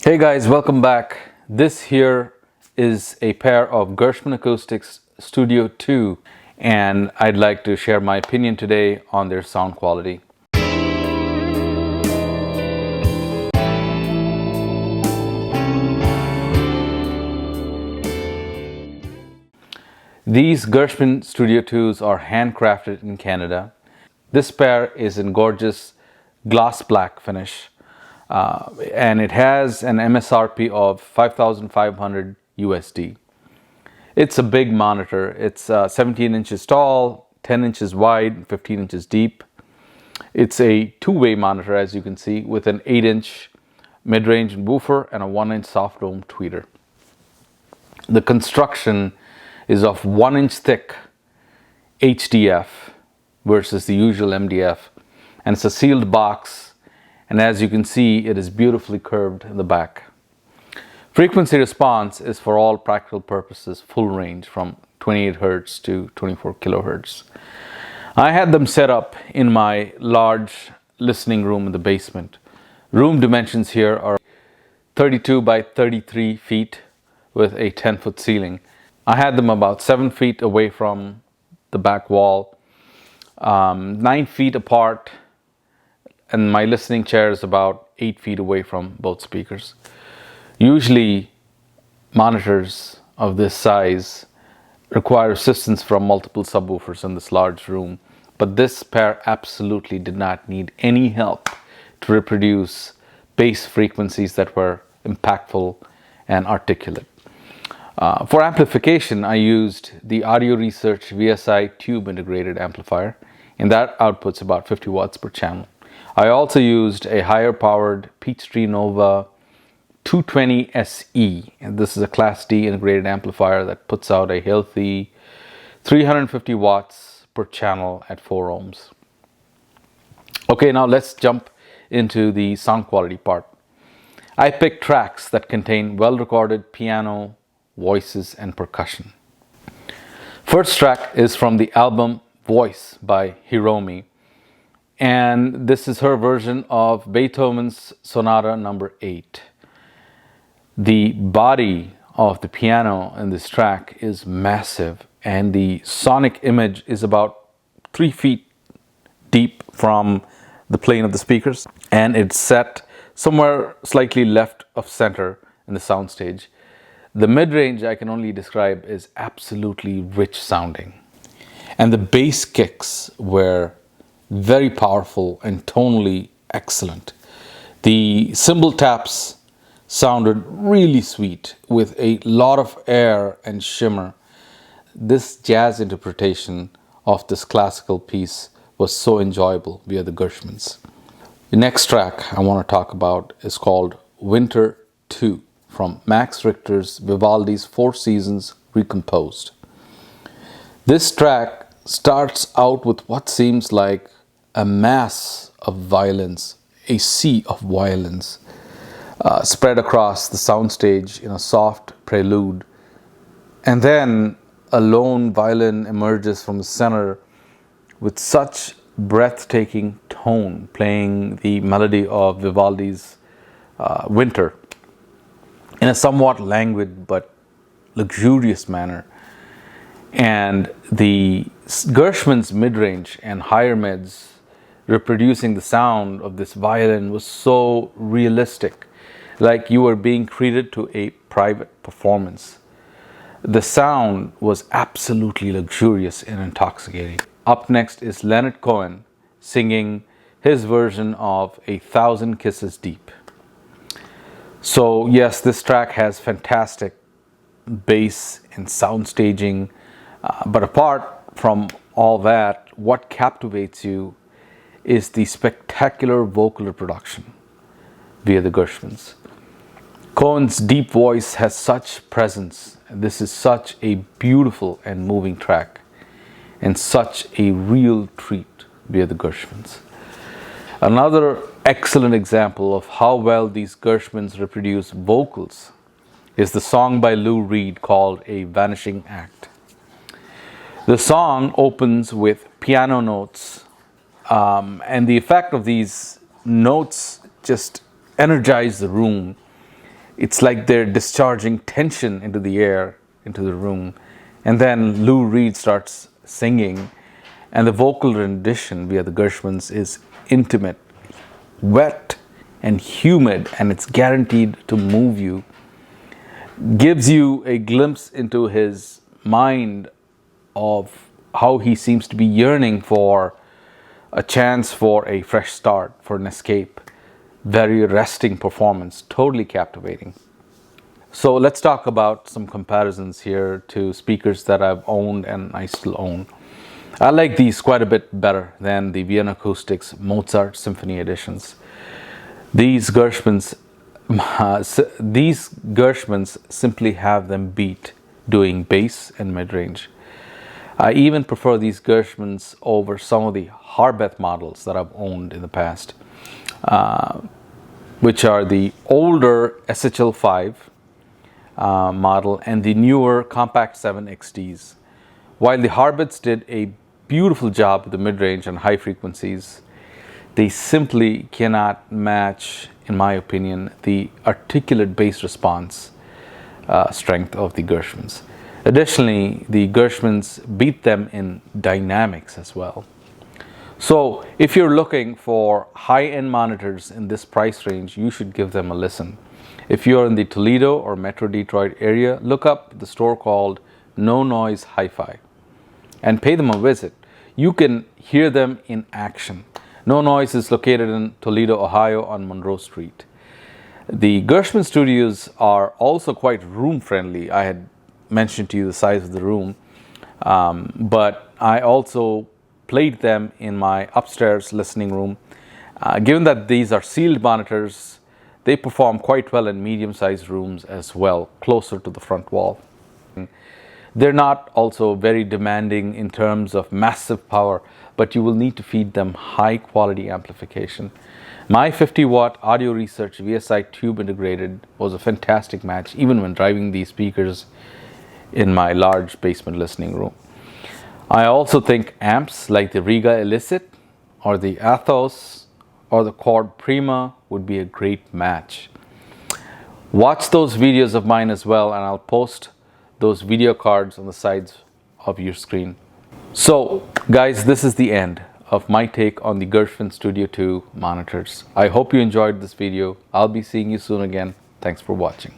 Hey guys, welcome back. This here is a pair of Gershman Acoustics Studio II, and I'd like to share my opinion today on their sound quality. These Gershman Studio IIs are handcrafted in Canada. This pair is in gorgeous gloss black finish. And it has an MSRP of 5,500 USD. It's a big monitor. It's 17 inches tall, 10 inches wide, 15 inches deep. It's a two-way monitor, as you can see, with an 8-inch mid-range woofer and a 1-inch soft dome tweeter. The construction is of 1-inch thick HDF versus the usual MDF, and it's a sealed box. And as you can see, it is beautifully curved in the back. Frequency response is, for all practical purposes, full range from 28 Hertz to 24 kilohertz. I had them set up in my large listening room in the basement. Room dimensions here are 32 by 33 feet with a 10-foot ceiling. I had them about 7 feet away from the back wall, 9 feet apart, and my listening chair is about 8 feet away from both speakers. Usually, monitors of this size require assistance from multiple subwoofers in this large room, but this pair absolutely did not need any help to reproduce bass frequencies that were impactful and articulate. For amplification, I used the Audio Research VSI tube integrated amplifier, and that outputs about 50 watts per channel. I also used a higher powered Peachtree Nova 220 SE, and this is a Class D integrated amplifier that puts out a healthy 350 watts per channel at 4 ohms. Okay, now let's jump into the sound quality part. I picked tracks that contain well-recorded piano, voices, and percussion. First track is from the album Voice by Hiromi, and this is her version of Beethoven's Sonata No. 8. The body of the piano in this track is massive, and the sonic image is about 3 feet deep from the plane of the speakers, and it's set somewhere slightly left of center in the soundstage. The mid-range I can only describe is absolutely rich sounding, and the bass kicks were very powerful and tonally excellent. The cymbal taps sounded really sweet with a lot of air and shimmer. This jazz interpretation of this classical piece was so enjoyable via the Gershmans. The next track I want to talk about is called Winter 2 from Max Richter's Vivaldi's Four Seasons Recomposed. This track starts out with what seems like a mass of violins, a sea of violins, spread across the soundstage in a soft prelude. And then a lone violin emerges from the center with such breathtaking tone, playing the melody of Vivaldi's Winter in a somewhat languid but luxurious manner. And the Gershman's mid-range and higher mids reproducing the sound of this violin was so realistic, like you were being treated to a private performance. The sound was absolutely luxurious and intoxicating. Up next is Leonard Cohen singing his version of A Thousand Kisses Deep. So yes, this track has fantastic bass and sound staging, but apart from all that, what captivates you is the spectacular vocal reproduction via the Gershmans. Cohen's deep voice has such presence. This is such a beautiful and moving track, and such a real treat via the Gershmans. Another excellent example of how well these Gershmans reproduce vocals is the song by Lou Reed called A Vanishing Act. The song opens with piano notes, and the effect of these notes just energize the room, It's like they're discharging tension into the air, into the room. And then Lou Reed starts singing, and the vocal rendition via the Gershmans is intimate, wet, and humid, and it's guaranteed to move you. Gives you a glimpse into his mind of how he seems to be yearning for a chance for a fresh start, for an escape. Very arresting performance, totally captivating. So let's talk about some comparisons here to speakers that I've owned and I still own. I like these quite a bit better than the Vienna Acoustics Mozart Symphony editions. These Gershmans simply have them beat doing bass and mid-range. I even prefer these Gershmans over some of the Harbeth models that I've owned in the past, which are the older SHL5 model and the newer Compact 7 XTs. While the Harbeths did a beautiful job with the mid-range and high frequencies, they simply cannot match, in my opinion, the articulate bass response strength of the Gershmans. Additionally, the Gershmans beat them in dynamics as well. So if you're looking for high-end monitors in this price range, you should give them a listen. If you're in the Toledo or Metro Detroit area, look up the store called No Noise Hi-Fi and pay them a visit. You can hear them in action. No Noise is located in Toledo, Ohio on Monroe Street. The Gershman studios are also quite room-friendly. I had mentioned to you the size of the room, but I also played them in my upstairs listening room. Given that these are sealed monitors, they perform quite well in medium-sized rooms as well, closer to the front wall. They're not also very demanding in terms of massive power, but you will need to feed them high-quality amplification. My 50-watt Audio Research VSI tube integrated was a fantastic match, even when driving these speakers in my large basement listening room. I also think amps like the Riga Illicit or the Athos or the Quad Prima would be a great match. Watch those videos of mine as well, and I'll post those video cards on the sides of your screen. So guys, this is the end of my take on the Gershman Studio II monitors. I hope you enjoyed this video. I'll be seeing you soon again. Thanks for watching.